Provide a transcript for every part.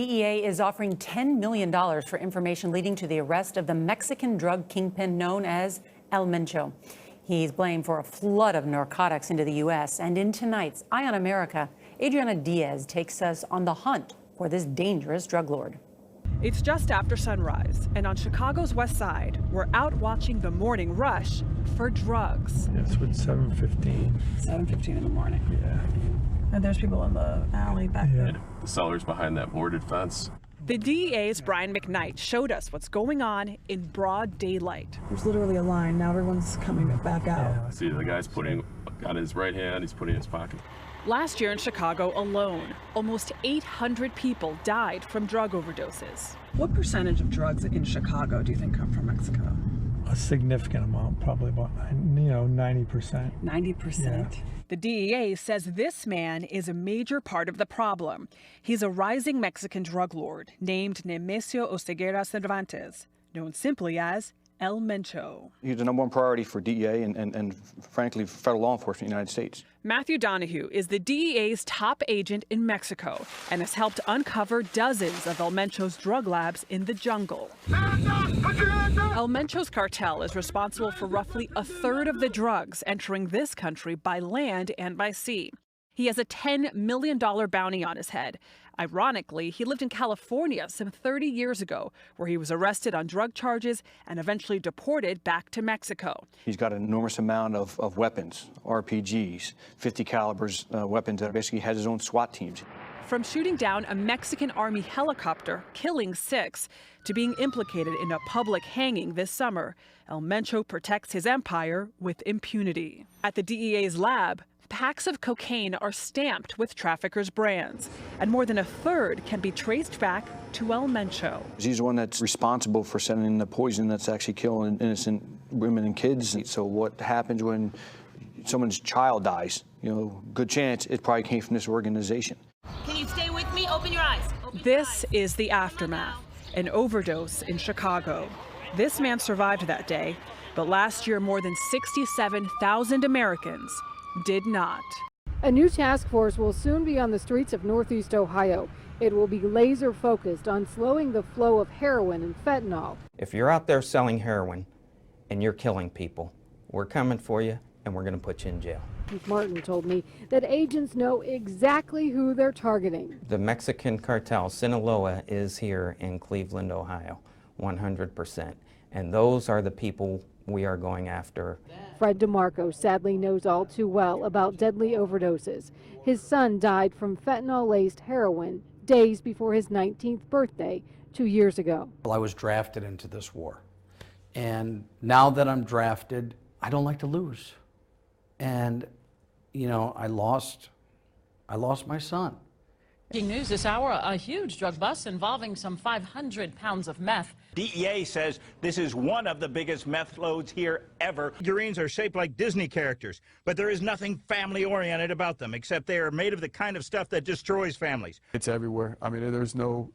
DEA is offering $10 million for information leading to the arrest of the Mexican drug kingpin known as El Mencho. He's blamed for a flood of narcotics into the U.S. And in tonight's Eye on America, Adriana Diaz takes us on the hunt for this dangerous drug lord. It's just after sunrise, and on Chicago's west side, we're out watching the morning rush for drugs. It's with 7:15. 7:15 in the morning. Yeah. And there's people in the alley back there. The seller's behind that boarded fence. The DEA's Brian McKnight showed us what's going on in broad daylight. There's literally a line. Now everyone's coming back out. Yeah. See, the guy's got his right hand, he's putting in his pocket. Last year in Chicago alone, almost 800 people died from drug overdoses. What percentage of drugs in Chicago do you think come from Mexico? A significant amount, probably about 90%. 90%. Yeah. The DEA says this man is a major part of the problem. He's a rising Mexican drug lord named Nemesio Oseguera Cervantes, known simply as El Mencho. He's the #1 priority for DEA and frankly, federal law enforcement in the United States. Matthew Donahue is the DEA's top agent in Mexico and has helped uncover dozens of El Mencho's drug labs in the jungle. El Mencho's cartel is responsible for roughly a third of the drugs entering this country by land and by sea. He has a $10 million bounty on his head. Ironically, he lived in California some 30 years ago, where he was arrested on drug charges and eventually deported back to Mexico. He's got an enormous amount of weapons, RPGs, 50 calibers weapons that basically has his own SWAT teams. From shooting down a Mexican Army helicopter, killing 6, to being implicated in a public hanging this summer, El Mencho protects his empire with impunity. At the DEA's lab, packs of cocaine are stamped with traffickers' brands, and more than a third can be traced back to El Mencho. He's the one that's responsible for sending the poison that's actually killing innocent women and kids. So what happens when someone's child dies? Good chance it probably came from this organization. Can you stay with me? Open your eyes. This is the aftermath, an overdose in Chicago. This man survived that day, but last year more than 67,000 Americans did not. A new task force will soon be on the streets of Northeast Ohio. It will be laser focused on slowing the flow of heroin and fentanyl. If you're out there selling heroin and you're killing people, we're coming for you and we're going to put you in jail. Chief Martin told me that agents know exactly who they're targeting. The Mexican cartel, Sinaloa, is here in Cleveland, Ohio, 100%. And those are the people we are going after. Fred DeMarco sadly knows all too well about deadly overdoses. His son died from fentanyl-laced heroin days before his 19th birthday 2 years ago. Well, I was drafted into this war. And now that I'm drafted, I don't like to lose. And, I lost my son. Breaking news this hour, a huge drug bust involving some 500 pounds of meth. DEA says this is one of the biggest meth loads here ever. Figurines are shaped like Disney characters, but there is nothing family-oriented about them, except they are made of the kind of stuff that destroys families. It's everywhere. I mean,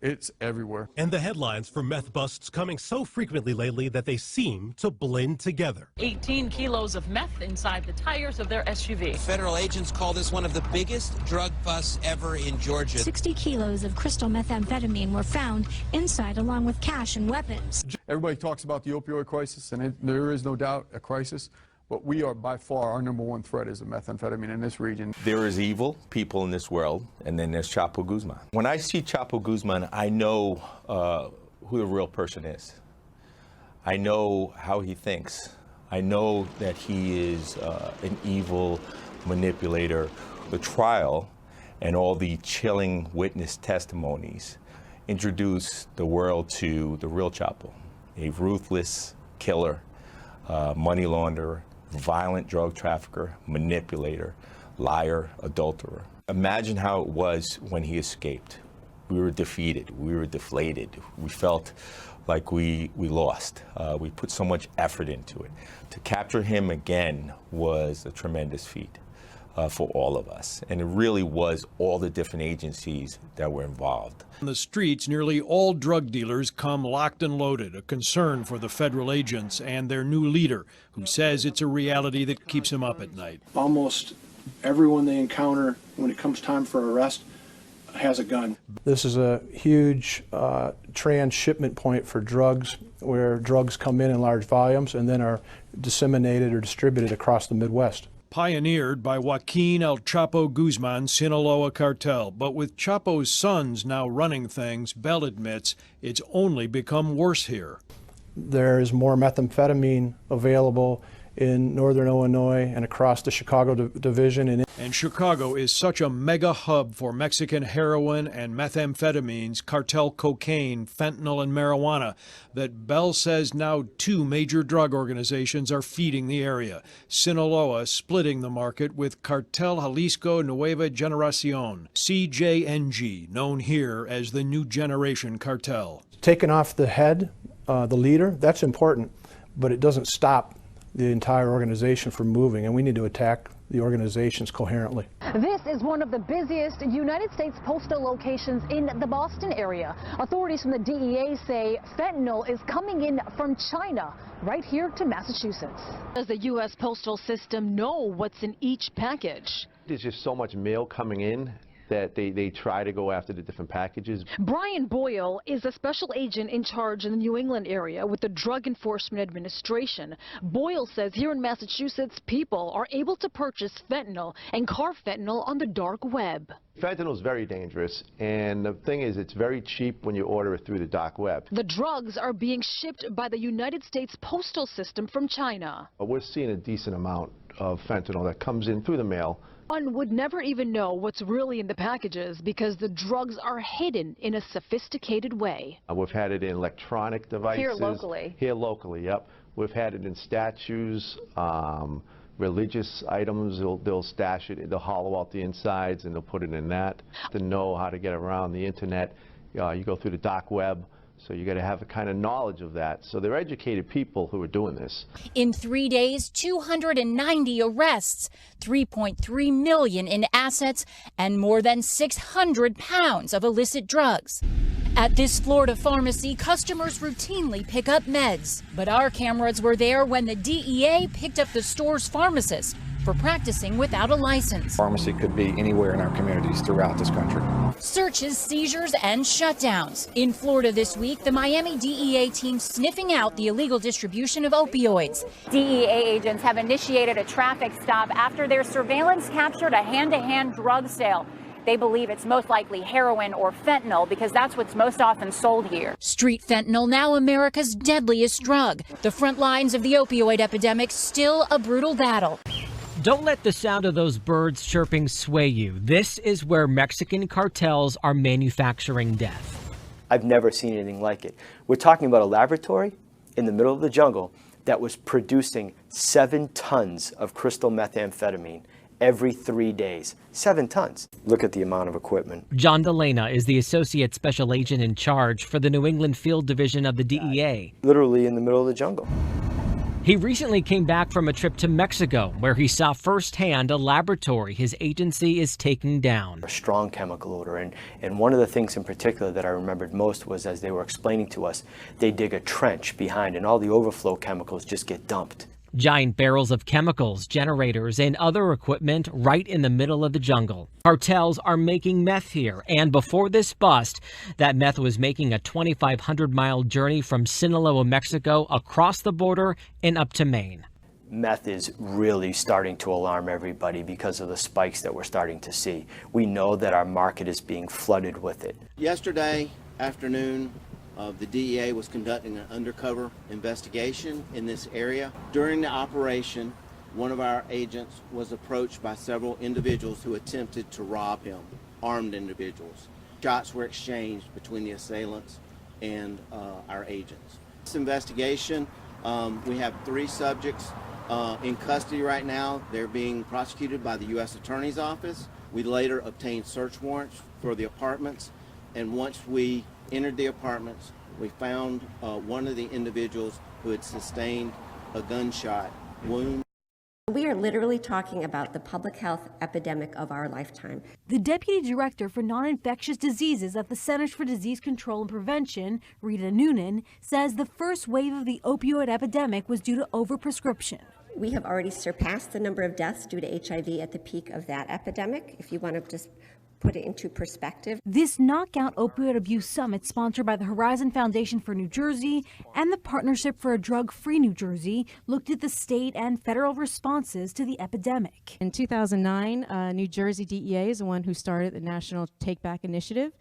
it's everywhere. And the headlines for meth busts coming so frequently lately that they seem to blend together. 18 kilos of meth inside the tires of their SUV. Federal agents call this one of the biggest drug busts ever in Georgia. 60 kilos of crystal methamphetamine were found inside, along with cash and weapons. Everybody talks about the opioid crisis, and there is no doubt a crisis, but we are by far, our #1 threat is the methamphetamine in this region. There is evil people in this world, and then there's Chapo Guzman. When I see Chapo Guzman, I know who the real person is. I know how he thinks. I know that he is an evil manipulator. The trial and all the chilling witness testimonies introduce the world to the real Chapo, a ruthless killer, money launderer, violent drug trafficker, manipulator, liar, adulterer. Imagine how it was when he escaped. We were defeated, we were deflated, we felt like we lost. We put so much effort into it. To capture him again was a tremendous feat. For all of us. And it really was all the different agencies that were involved. On the streets, nearly all drug dealers come locked and loaded, a concern for the federal agents and their new leader, who says it's a reality that keeps him up at night. Almost everyone they encounter when it comes time for arrest, has a gun. This is a huge transshipment point for drugs, where drugs come in large volumes and then are disseminated or distributed across the Midwest. Pioneered by Joaquin El Chapo Guzman's Sinaloa cartel. But with Chapo's sons now running things, Bell admits it's only become worse here. There is more methamphetamine available in northern Illinois and across the Chicago division. And Chicago is such a mega hub for Mexican heroin and methamphetamines, cartel cocaine, fentanyl, and marijuana that Bell says now 2 major drug organizations are feeding the area. Sinaloa splitting the market with Cartel Jalisco Nueva Generacion, CJNG, known here as the New Generation Cartel. Taking off the head, the leader, that's important, but it doesn't stop the entire organization from moving, and we need to attack the organizations coherently. This is one of the busiest United States postal locations in the Boston area. Authorities from the DEA say fentanyl is coming in from China right here to Massachusetts. Does the U.S. postal system know what's in each package? There's just so much mail coming in that they try to go after the different packages. Brian Boyle is a special agent in charge in the New England area with the Drug Enforcement Administration. Boyle says here in Massachusetts, people are able to purchase fentanyl and carfentanil on the dark web. Fentanyl is very dangerous, and the thing is, it's very cheap when you order it through the dark web. The drugs are being shipped by the United States postal system from China. We're seeing a decent amount of fentanyl that comes in through the mail. One would never even know what's really in the packages because the drugs are hidden in a sophisticated way. We've had it in electronic devices. Here locally? Here locally, yep. We've had it in statues, religious items. They'll stash it, they'll hollow out the insides and they'll put it in that. To know how to get around the internet, you go through the dark web. So you got to have a kind of knowledge of that. So they're educated people who are doing this. In 3 days, 290 arrests, $3.3 million in assets, and more than 600 pounds of illicit drugs. At this Florida pharmacy, customers routinely pick up meds. But our cameras were there when the DEA picked up the store's pharmacist for practicing without a license. Pharmacy could be anywhere in our communities throughout this country. Searches, seizures, and shutdowns. In Florida this week, the Miami DEA team sniffing out the illegal distribution of opioids. DEA agents have initiated a traffic stop after their surveillance captured a hand-to-hand drug sale. They believe it's most likely heroin or fentanyl because that's what's most often sold here. Street fentanyl, now America's deadliest drug. The front lines of the opioid epidemic, still a brutal battle. Don't let the sound of those birds chirping sway you. This is where Mexican cartels are manufacturing death. I've never seen anything like it. We're talking about a laboratory in the middle of the jungle that was producing 7 tons of crystal methamphetamine every 3 days. 7 tons. Look at the amount of equipment. John DeLena is the associate special agent in charge for the New England Field Division of the DEA. Literally in the middle of the jungle. He recently came back from a trip to Mexico, where he saw firsthand a laboratory his agency is taking down. A strong chemical odor, and one of the things in particular that I remembered most was as they were explaining to us, they dig a trench behind and all the overflow chemicals just get dumped. Giant barrels of chemicals, generators, and other equipment right in the middle of the jungle. Cartels are making meth here, and before this bust, that meth was making a 2,500-mile journey from Sinaloa, Mexico, across the border and up to Maine. Meth is really starting to alarm everybody because of the spikes that we're starting to see. We know that our market is being flooded with it. Yesterday afternoon, the DEA was conducting an undercover investigation in this area. During the operation, one of our agents was approached by several individuals who attempted to rob him, armed individuals. Shots were exchanged between the assailants and our agents. This investigation, we have 3 subjects in custody right now. They're being prosecuted by the U.S. Attorney's Office. We later obtained search warrants for the apartments, and once we entered the apartments, we found one of the individuals who had sustained a gunshot wound. We are literally talking about the public health epidemic of our lifetime. The Deputy Director for Non-Infectious Diseases at the Centers for Disease Control and Prevention, Rita Noonan, says the first wave of the opioid epidemic was due to overprescription. We have already surpassed the number of deaths due to HIV at the peak of that epidemic. If you want to just put it into perspective. This Knockout Opioid Abuse Summit, sponsored by the Horizon Foundation for New Jersey and the Partnership for a Drug-Free New Jersey, looked at the state and federal responses to the epidemic. In 2009, New Jersey DEA is the one who started the National Take Back Initiative.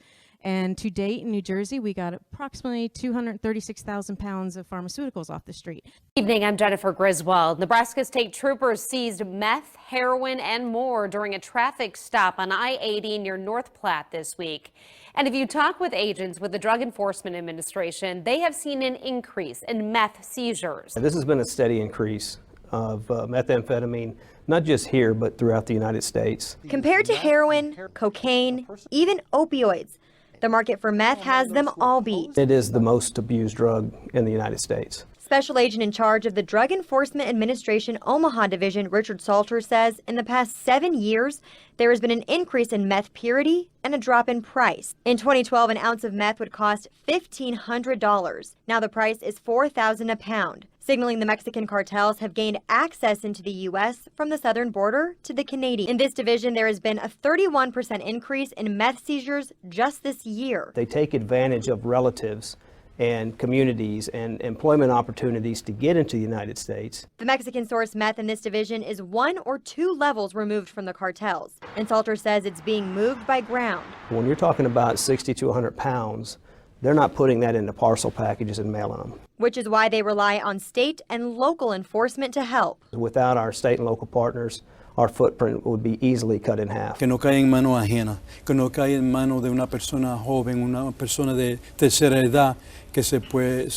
And to date in New Jersey, we got approximately 236,000 pounds of pharmaceuticals off the street. Evening, I'm Jennifer Griswold. Nebraska state troopers seized meth, heroin, and more during a traffic stop on I-80 near North Platte this week. And if you talk with agents with the Drug Enforcement Administration, they have seen an increase in meth seizures. This has been a steady increase of methamphetamine, not just here, but throughout the United States. Compared to heroin, cocaine, even opioids, the market for meth has them all beat. It is the most abused drug in the United States. Special agent in charge of the Drug Enforcement Administration Omaha Division, Richard Salter, says in the past 7 years, there has been an increase in meth purity and a drop in price. In 2012, an ounce of meth would cost $1,500. Now the price is $4,000 a pound, signaling the Mexican cartels have gained access into the U.S. from the southern border to the Canadian. In this division, there has been a 31% increase in meth seizures just this year. They take advantage of relatives and communities and employment opportunities to get into the United States. The Mexican source meth in this division is 1 or 2 levels removed from the cartels, and Salter says it's being moved by ground. When you're talking about 60 to 100 pounds, they're not putting that into parcel packages and mailing them. Which is why they rely on state and local enforcement to help. Without our state and local partners, our footprint would be easily cut in half. Que no cae en mano ajena, que no cae en mano de una persona joven, una persona de tercera edad que se puede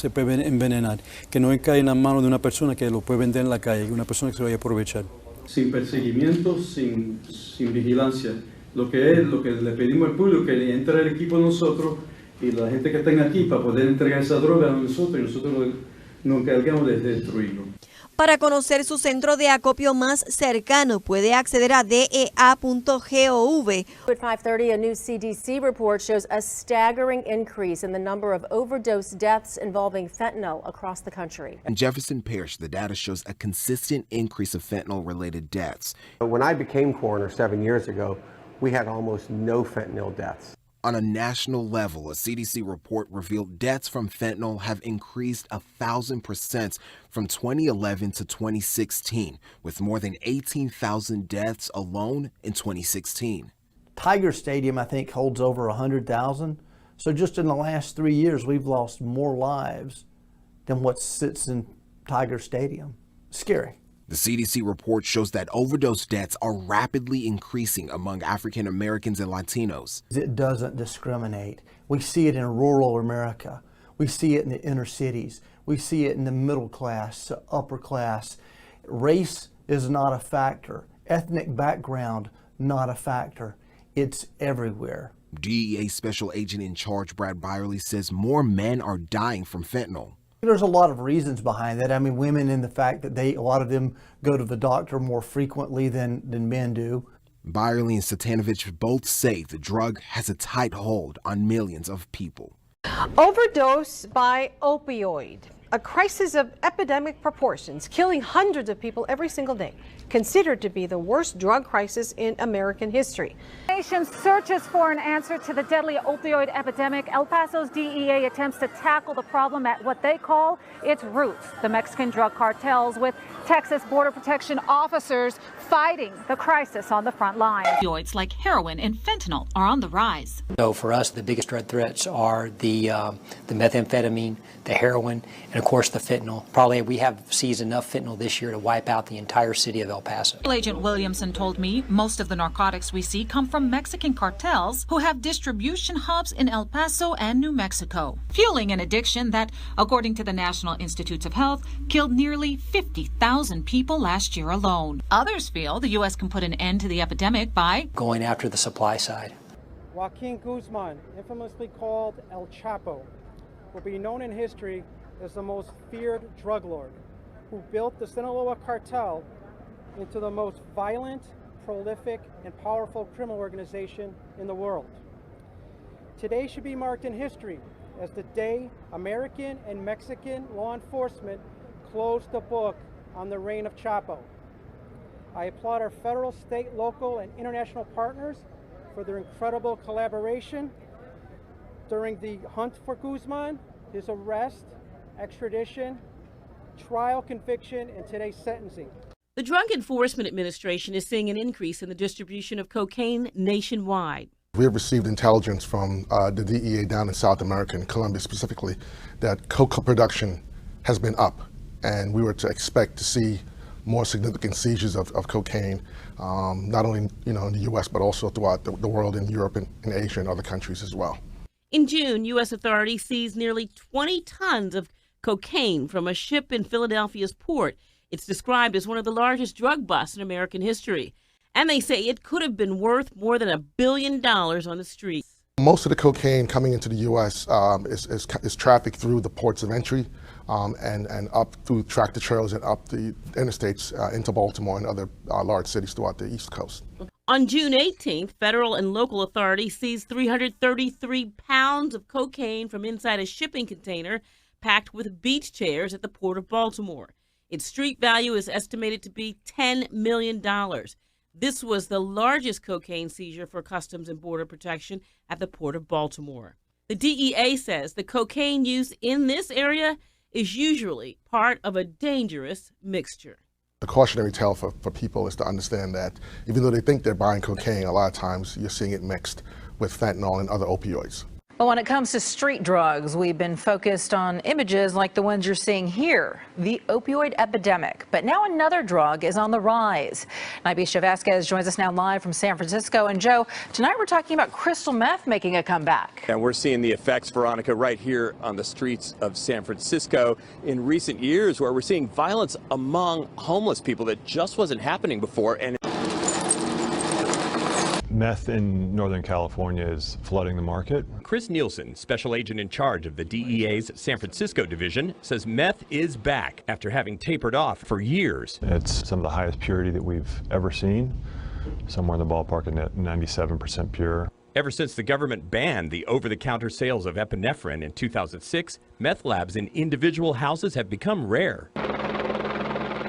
envenenar, que no cae en la mano de una persona que lo puede vender en la calle, una persona que se vaya a aprovechar. Sin perseguimiento, sin vigilancia. Lo que le pedimos al público que entre el equipo nosotros y la gente que estén aquí para poder entregar esa droga a nosotros y nosotros nos encargamos de destruirlo. Para conocer su centro de acopio más cercano, puede acceder a dea.gov. At 5:30, a new CDC report shows a staggering increase in the number of overdose deaths involving fentanyl across the country. In Jefferson Parish, the data shows a consistent increase of fentanyl-related deaths. When I became coroner 7 years ago, we had almost no fentanyl deaths. On a national level, a CDC report revealed deaths from fentanyl have increased 1,000% from 2011 to 2016, with more than 18,000 deaths alone in 2016. Tiger Stadium, I think, holds over 100,000. So just in the last 3 years, we've lost more lives than what sits in Tiger Stadium. Scary. The CDC report shows that overdose deaths are rapidly increasing among African Americans and Latinos. It doesn't discriminate. We see it in rural America. We see it in the inner cities. We see it in the middle class, upper class. Race is not a factor. Ethnic background, not a factor. It's everywhere. DEA Special Agent in Charge Brad Byerly says more men are dying from fentanyl. There's a lot of reasons behind that. I mean, women, in the fact that a lot of them go to the doctor more frequently than men do. Byerly and Satanovich both say the drug has a tight hold on millions of people. Overdose by opioid, a crisis of epidemic proportions, killing hundreds of people every single day, considered to be the worst drug crisis in American history. The nation searches for an answer to the deadly opioid epidemic. El Paso's DEA attempts to tackle the problem at what they call its roots, the Mexican drug cartels, with Texas Border Protection officers fighting the crisis on the front line. Opioids like heroin and fentanyl are on the rise. So for us, the biggest drug threats are the methamphetamine, the heroin, and of course the fentanyl. Probably we have seized enough fentanyl this year to wipe out the entire city of El Paso. Agent Williamson told me most of the narcotics we see come from Mexican cartels who have distribution hubs in El Paso and New Mexico, fueling an addiction that, according to the National Institutes of Health, killed nearly 50,000 people last year alone. Others feel the U.S. can put an end to the epidemic by going after the supply side. Joaquin Guzman, infamously called El Chapo, will be known in history as the most feared drug lord who built the Sinaloa cartel into the most violent, prolific, and powerful criminal organization in the world. Today should be marked in history as the day American and Mexican law enforcement closed the book on the reign of Chapo. I applaud our federal, state, local, and international partners for their incredible collaboration during the hunt for Guzman, his arrest, extradition, trial, conviction, and today's sentencing. The Drug Enforcement Administration is seeing an increase in the distribution of cocaine nationwide. We have received intelligence from the DEA down in South America, in Colombia specifically, that coca production has been up, and we were to expect to see more significant seizures of cocaine, not only in the U.S. but also throughout the world, in Europe and in Asia and other countries as well. In June, U.S. authorities seized nearly 20 tons of cocaine from a ship in Philadelphia's port. It's described as one of the largest drug busts in American history. And they say it could have been worth more than $1 billion on the streets. Most of the cocaine coming into the U.S. is trafficked through the ports of entry and up through tractor trailers and up the interstates into Baltimore and other large cities throughout the East Coast. On June 18th, federal and local authorities seized 333 pounds of cocaine from inside a shipping container packed with beach chairs at the Port of Baltimore. Its street value is estimated to be $10 million. This was the largest cocaine seizure for Customs and Border Protection at the Port of Baltimore. The DEA says the cocaine used in this area is usually part of a dangerous mixture. The cautionary tale for people is to understand that even though they think they're buying cocaine, a lot of times you're seeing it mixed with fentanyl and other opioids. But when it comes to street drugs, we've been focused on images like the ones you're seeing here, the opioid epidemic. But now another drug is on the rise. Nibisha Vasquez joins us now live from San Francisco. And Joe, tonight we're talking about crystal meth making a comeback. And we're seeing the effects, Veronica, right here on the streets of San Francisco in recent years, where we're seeing violence among homeless people that just wasn't happening before. And meth in Northern California is flooding the market. Chris Nielsen, special agent in charge of the DEA's San Francisco division, says meth is back after having tapered off for years. It's some of the highest purity that we've ever seen, somewhere in the ballpark of 97% pure. Ever since the government banned the over-the-counter sales of epinephrine in 2006, meth labs in individual houses have become rare.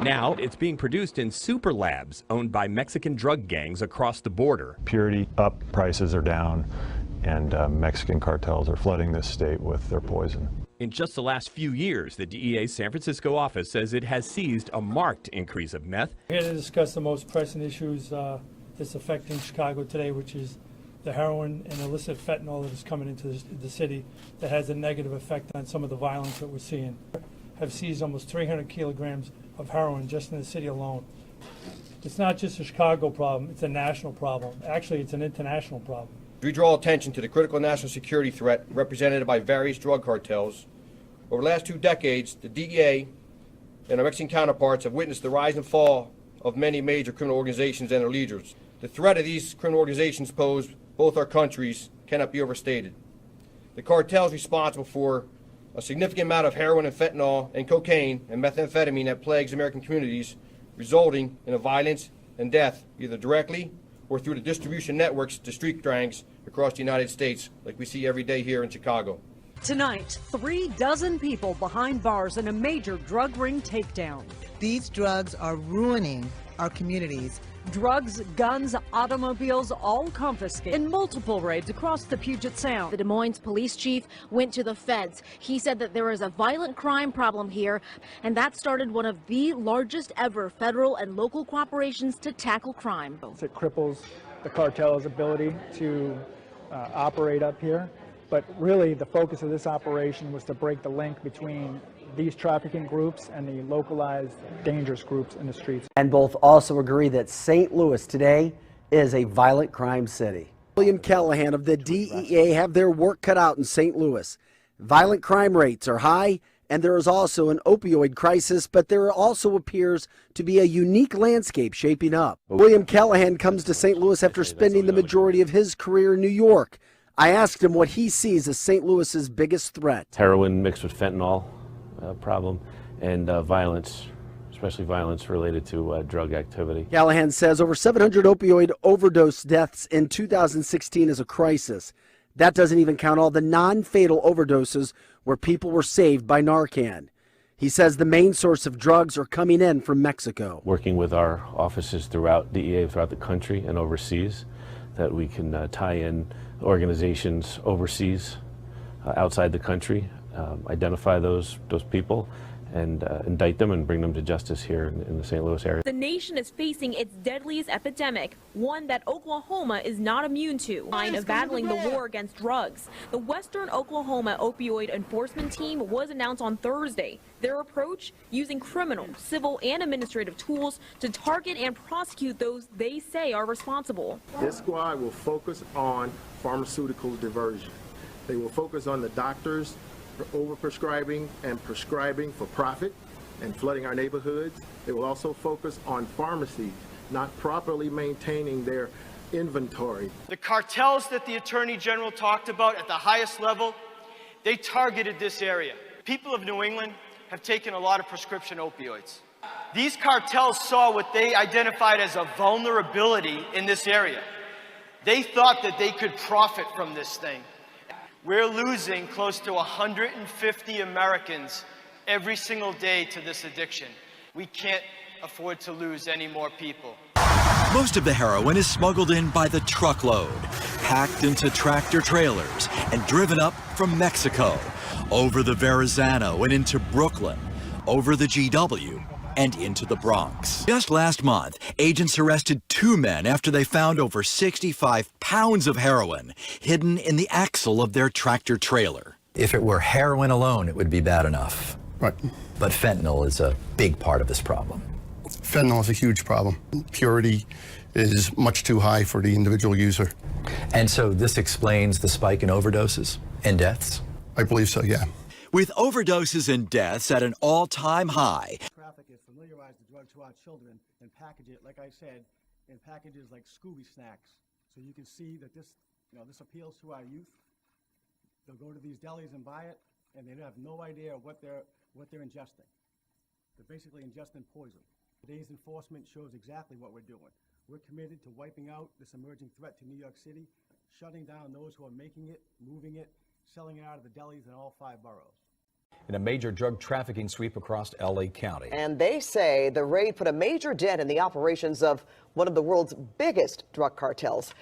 Now it's being produced in super labs owned by Mexican drug gangs across the border. Purity up, prices are down, and Mexican cartels are flooding this state with their poison. In just the last few years, the DEA's San Francisco office says it has seized a marked increase of meth. Here to discuss the most pressing issues that's affecting Chicago today, which is the heroin and illicit fentanyl that is coming into the city that has a negative effect on some of the violence that we're seeing. Have seized almost 300 kilograms of heroin just in the city alone. It's not just a Chicago problem, it's a national problem. Actually, it's an international problem. We draw attention to the critical national security threat represented by various drug cartels. Over the last 2 decades, the DEA and our Mexican counterparts have witnessed the rise and fall of many major criminal organizations and their leaders. The threat of these criminal organizations pose both our countries cannot be overstated. The cartels responsible for a significant amount of heroin and fentanyl and cocaine and methamphetamine that plagues American communities, resulting in a violence and death, either directly or through the distribution networks to street gangs across the United States, like we see every day here in Chicago. Tonight, 36 people behind bars in a major drug ring takedown. These drugs are ruining our communities. Drugs, guns, automobiles, all confiscated in multiple raids across the Puget Sound. The Des Moines police chief went to the feds. He said that there is a violent crime problem here, and that started one of the largest ever federal and local cooperations to tackle crime. It cripples the cartel's ability to operate up here, but really the focus of this operation was to break the link between these trafficking groups and the localized dangerous groups in the streets. And both also agree that St. Louis today is a violent crime city. William Callahan of the DEA have their work cut out in St. Louis. Violent crime rates are high, and there is also an opioid crisis, but there also appears to be a unique landscape shaping up. William Callahan comes to St. Louis after spending the majority of his career in New York. I asked him what he sees as St. Louis's biggest threat. Heroin mixed with fentanyl. Problem and violence, especially violence related to drug activity. Callahan says over 700 opioid overdose deaths in 2016 is a crisis. That doesn't even count all the non-fatal overdoses where people were saved by Narcan. He says the main source of drugs are coming in from Mexico. Working with our offices throughout DEA, throughout the country and overseas, that we can tie in organizations overseas, outside the country, identify those people, and indict them and bring them to justice here in the St. Louis area. The nation is facing its deadliest epidemic, one that Oklahoma is not immune to. Line of battling the war against drugs. The Western Oklahoma Opioid Enforcement Team was announced on Thursday. Their approach, using criminal, civil, and administrative tools to target and prosecute those they say are responsible. This squad will focus on pharmaceutical diversion. They will focus on the doctors overprescribing and prescribing for profit and flooding our neighborhoods. They will also focus on pharmacies not properly maintaining their inventory. The cartels that the Attorney General talked about at the highest level, they targeted this area. People of New England have taken a lot of prescription opioids. These cartels saw what they identified as a vulnerability in this area. They thought that they could profit from this thing. We're losing close to 150 Americans every single day to this addiction. We can't afford to lose any more people. Most of the heroin is smuggled in by the truckload, packed into tractor trailers and driven up from Mexico, over the Verrazano and into Brooklyn, over the GW and into the Bronx. Just last month, agents arrested 2 men after they found over 65 pounds of heroin hidden in the axle of their tractor trailer. If it were heroin alone, it would be bad enough. Right. But fentanyl is a big part of this problem. Fentanyl is a huge problem. Purity is much too high for the individual user. And so this explains the spike in overdoses and deaths? I believe so, yeah. With overdoses and deaths at an all-time high. Traffickers familiarize the drug to our children and package it, like I said, in packages like Scooby snacks. So you can see that this appeals to our youth. They'll go to these delis and buy it, and they have no idea what they're ingesting. They're basically ingesting poison. Today's enforcement shows exactly what we're doing. We're committed to wiping out this emerging threat to New York City, shutting down those who are making it, moving it, selling it out of the delis in all 5 boroughs. In a major drug trafficking sweep across LA County. And they say the raid put a major dent in the operations of one of the world's biggest drug cartels.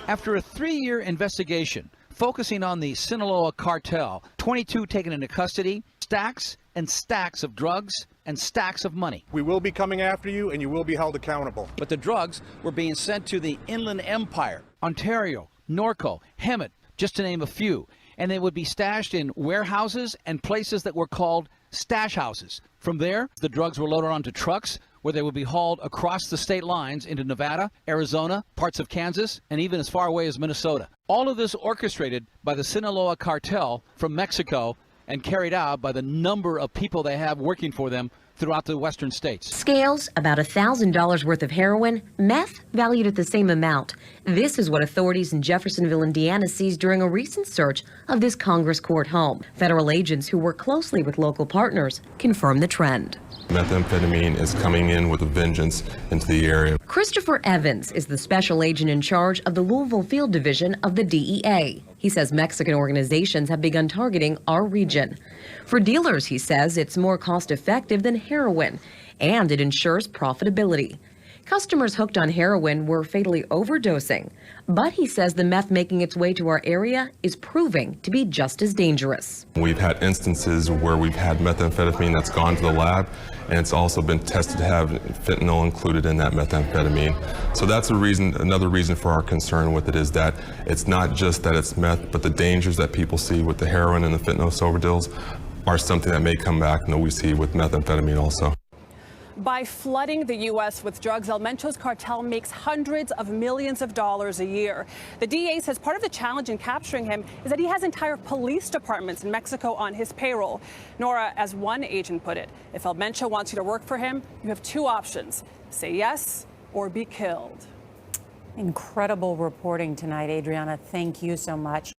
After a 3-year investigation focusing on the Sinaloa cartel, 22 taken into custody, stacks and stacks of drugs and stacks of money. We will be coming after you and you will be held accountable. But the drugs were being sent to the Inland Empire, Ontario, Norco, Hemet, just to name a few. And they would be stashed in warehouses and places that were called stash houses. From there, the drugs were loaded onto trucks where they would be hauled across the state lines into Nevada, Arizona, parts of Kansas, and even as far away as Minnesota. All of this orchestrated by the Sinaloa cartel from Mexico and carried out by the number of people they have working for them throughout the western states. Scales, about $1,000 worth of heroin, meth valued at the same amount. This is what authorities in Jeffersonville, Indiana seized during a recent search of this Congress court home. Federal agents who work closely with local partners confirm the trend. Methamphetamine is coming in with a vengeance into the area. Christopher Evans is the special agent in charge of the Louisville Field Division of the DEA. He says Mexican organizations have begun targeting our region. For dealers, he says it's more cost-effective than heroin, and it ensures profitability. Customers hooked on heroin were fatally overdosing, but he says the meth making its way to our area is proving to be just as dangerous. We've had instances where we've had methamphetamine that's gone to the lab, and it's also been tested to have fentanyl included in that methamphetamine. So that's another reason for our concern with it is that it's not just that it's meth, but the dangers that people see with the heroin and the fentanyl soberdills are something that may come back and that we see with methamphetamine also. By flooding the U.S. with drugs, Mencho's cartel makes hundreds of millions of dollars a year. The DEA says part of the challenge in capturing him is that he has entire police departments in Mexico on his payroll. Nora, as one agent put it, if Mencho wants you to work for him, you have 2 options: say yes or be killed. Incredible reporting tonight, Adriana. Thank you so much.